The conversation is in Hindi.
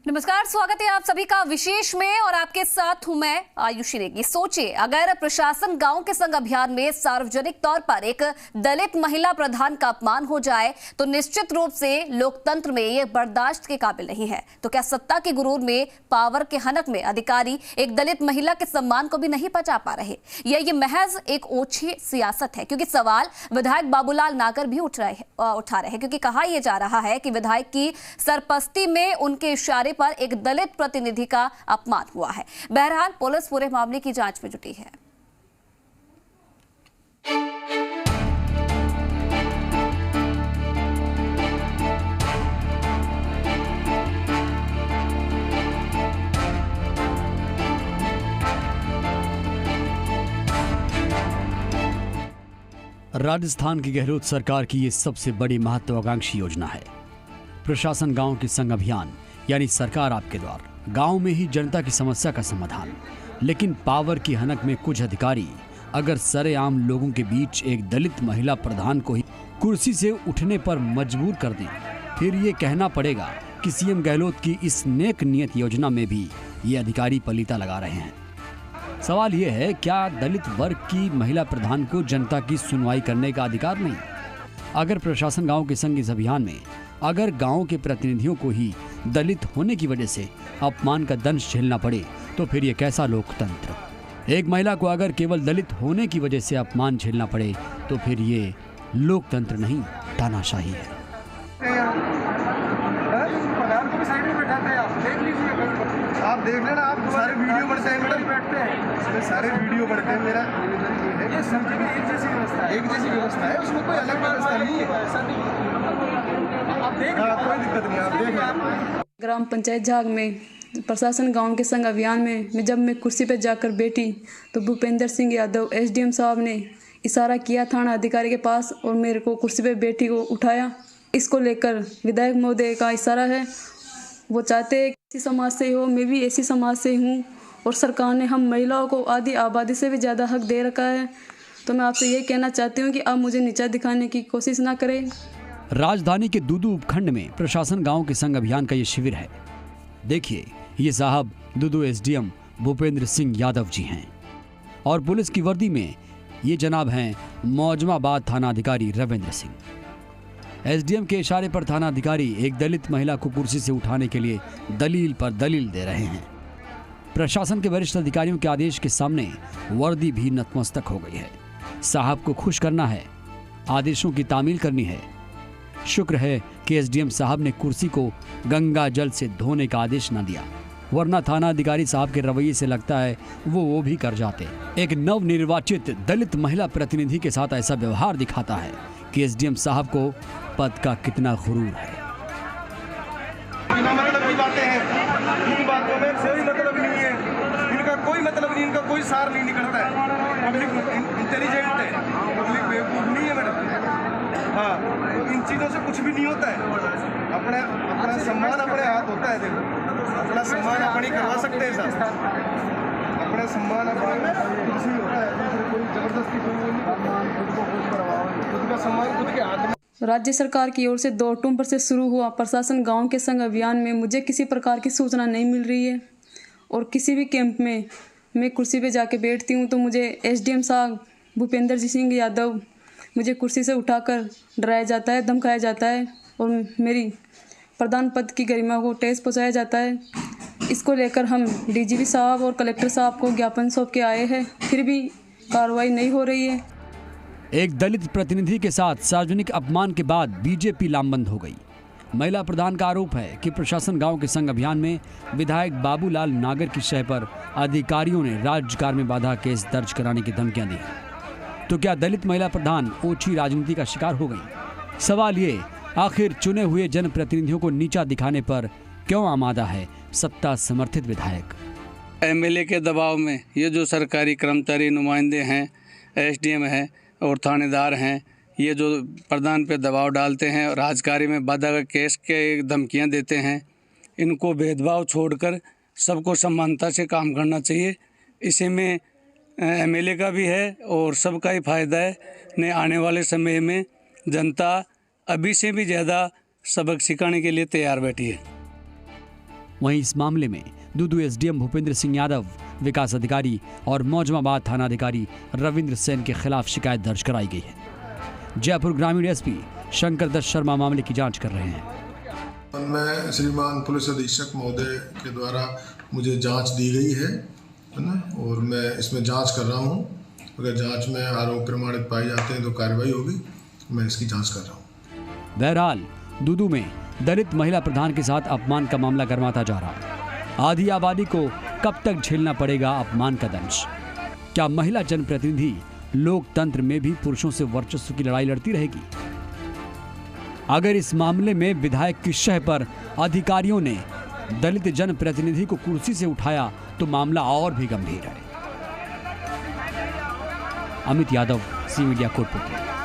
नमस्कार, स्वागत है आप सभी का विशेष में और आपके साथ हूं मैं आयुषी नेगी। सोचिए, अगर प्रशासन गांव के संग अभियान में सार्वजनिक तौर पर एक दलित महिला प्रधान का अपमान हो जाए तो निश्चित रूप से लोकतंत्र में ये बर्दाश्त के काबिल नहीं है। तो क्या सत्ता के गुरूर में, पावर के हनक में अधिकारी एक दलित महिला के सम्मान को भी नहीं बचा पा रहे? ये महज एक ओछी सियासत है, क्योंकि सवाल विधायक बाबूलाल नागर भी उठा रहे हैं, क्योंकि कहा यह जा रहा है कि विधायक की सरपस्ती में उनके इशारे पर एक दलित प्रतिनिधि का अपमान हुआ है। बहरहाल पुलिस पूरे मामले की जांच में जुटी है। राजस्थान की गहलोत सरकार की ये सबसे बड़ी महत्वाकांक्षी योजना है प्रशासन गांव के संग अभियान, यानी सरकार आपके द्वार। गांव में ही जनता की समस्या का समाधान। लेकिन पावर की हनक में कुछ अधिकारी अगर सरेआम लोगों के बीच एक दलित महिला प्रधान को ही कुर्सी से उठने पर मजबूर कर दें, फिर ये कहना पड़ेगा कि सीएम गहलोत की इस नेक नियत योजना में भी ये अधिकारी पलीता लगा रहे हैं। सवाल ये है, क्या दलित वर्ग की महिला प्रधान को जनता की सुनवाई करने का अधिकार नहीं? अगर प्रशासन गांव के संग इस अभियान में अगर गांव के प्रतिनिधियों को ही दलित होने की वजह से अपमान का दंश झेलना पड़े तो फिर ये कैसा लोकतंत्र? एक महिला को अगर केवल दलित होने की वजह से अपमान झेलना पड़े तो फिर ये लोकतंत्र नहीं, तानाशाही है। आप देख लेना, आप सारे वीडियो बनते हैं मैडम, इसमें सारे वीडियो बनते हैं। मेरा ये सब जगह एक जैसी व्यवस्था है, उसमें कोई अलग व्यवस्था नहीं है। आप देख, कोई दिक्कत नहीं, आप देख। ग्राम पंचायत झाग में प्रशासन गांव के संग अभियान में जब मैं कुर्सी पर जाकर बैठी तो भूपेंद्र सिंह यादव एसडीएम साहब ने इशारा किया थाना अधिकारी के पास और मेरे को कुर्सी पर बैठी को उठाया। इसको लेकर विधायक महोदय का इशारा है, वो चाहते हैं ऐसी समाज से हो, मैं भी ऐसी समाज से हूँ और सरकार ने हम महिलाओं को आधी आबादी से भी ज़्यादा हक दे रखा है। तो मैं आपसे ये कहना चाहती हूँ कि आप मुझे नीचा दिखाने की कोशिश ना करें। राजधानी के दूदू उपखंड में प्रशासन गांव के संग अभियान का ये शिविर है। देखिए, ये साहब दूदू एसडीएम भूपेंद्र सिंह यादव जी हैं और पुलिस की वर्दी में ये जनाब हैं मौजमाबाद थाना अधिकारी रविंद्र सिंह। एसडीएम के इशारे पर थाना अधिकारी एक दलित महिला को कुर्सी से उठाने के लिए दलील पर दलील दे रहे हैं। प्रशासन के वरिष्ठ अधिकारियों के आदेश के सामने वर्दी भी नतमस्तक हो गई है। साहब को खुश करना है, आदेशों की तामील करनी है। शुक्र है कि एसडीएम साहब ने कुर्सी को गंगा जल से धोने का आदेश न दिया, वरना थाना अधिकारी साहब के रवैये से लगता है वो भी कर जाते। एक नवनिर्वाचित दलित महिला प्रतिनिधि के साथ ऐसा व्यवहार दिखाता है कि एसडीएम साहब को पद का कितना गुरूर है। मतलब की बातें हैं, इन बातों में कोई मतलब नहीं है, इनका कोई मतलब नहीं, इनका कोई सार नहीं निकलता है। पब्लिक इंटेलिजेंट है, पब्लिक बेवकूफ नहीं है मैडम। हाँ, तो इन चीज़ों से कुछ भी नहीं होता है। अपना सम्मान अपने हाथ होता है। देखो, अपना सम्मान अपन ही करवा सकते हैं साहब, अपना सम्मान अपना खुद से ही होता है। कोई जबरदस्ती खुद का सम्मान खुद के हाथ में। राज्य सरकार की ओर से 2 अक्टूबर से शुरू हुआ प्रशासन गांव के संग अभियान में मुझे किसी प्रकार की सूचना नहीं मिल रही है और किसी भी कैंप में मैं कुर्सी पे जाके बैठती हूं तो मुझे एसडीएम साहब भूपेंद्र सिंह यादव मुझे कुर्सी से उठाकर डराया जाता है, धमकाया जाता है और मेरी प्रधान पद की गरिमा को ठेस पहुँचाया जाता है। इसको लेकर हम डीजीपी साहब और कलेक्टर साहब को ज्ञापन सौंप के आए हैं, फिर भी कार्रवाई नहीं हो रही है। एक दलित प्रतिनिधि के साथ सार्वजनिक अपमान के बाद बीजेपी लामबंद हो गई। महिला प्रधान का आरोप है कि प्रशासन गांव के संग अभियान में विधायक बाबूलाल नागर की शय पर अधिकारियों ने राज्यकार में बाधा केस दर्ज कराने की धमकियां दी। तो क्या दलित महिला प्रधान ओछी राजनीति का शिकार हो गई? सवाल ये, आखिर चुने हुए जनप्रतिनिधियों को नीचा दिखाने पर क्यों आमादा है सत्ता समर्थित विधायक? एमएलए के दबाव में ये जो सरकारी कर्मचारी नुमाइंदे हैं, एसडीएम हैं और थानेदार हैं, ये जो प्रधान पे दबाव डालते हैं और राजकारी में बाधा का केस के धमकियां देते हैं, इनको भेदभाव छोड़कर सबको समानता से काम करना चाहिए। इसी में एमएलए का भी है और सबका ही फायदा है। ने आने वाले समय में जनता अभी से भी ज़्यादा सबक सिखाने के लिए तैयार बैठी है। वहीं इस मामले में दूदू एसडीएम भूपेंद्र सिंह यादव, विकास अधिकारी और मौजमाबाद थानाधिकारी रविंद्र सेन के खिलाफ शिकायत दर्ज कराई गई है। जयपुर ग्रामीण एसपी शंकर दत्त शर्मा मामले की जांच कर रहे हैं। मैं श्रीमान पुलिस अधीक्षक महोदय के द्वारा मुझे जांच दी गई है ना, और मैं इसमें जांच कर रहा हूं। अगर जांच में आरोप प्रमाणित पाए जाते हैं तो कार्रवाई होगी। मैं इसकी जांच कर रहा हूं। बहरहाल दूदू में दलित महिला प्रधान के साथ अपमान का मामला गर्माता जा रहा है। आधी आबादी को कब तक झेलना पड़ेगा अपमान का दंश? क्या महिला जनप्रतिनिधि लोकतंत्र में भी पुरुषों से वर्चस्व की लड़ाई लड़ती रहेगी? अगर इस मामले में विधायक की शह पर अधिकारियों ने दलित जनप्रतिनिधि को कुर्सी से उठाया तो मामला और भी गंभीर है। Amit Yadav, C media Kotputli.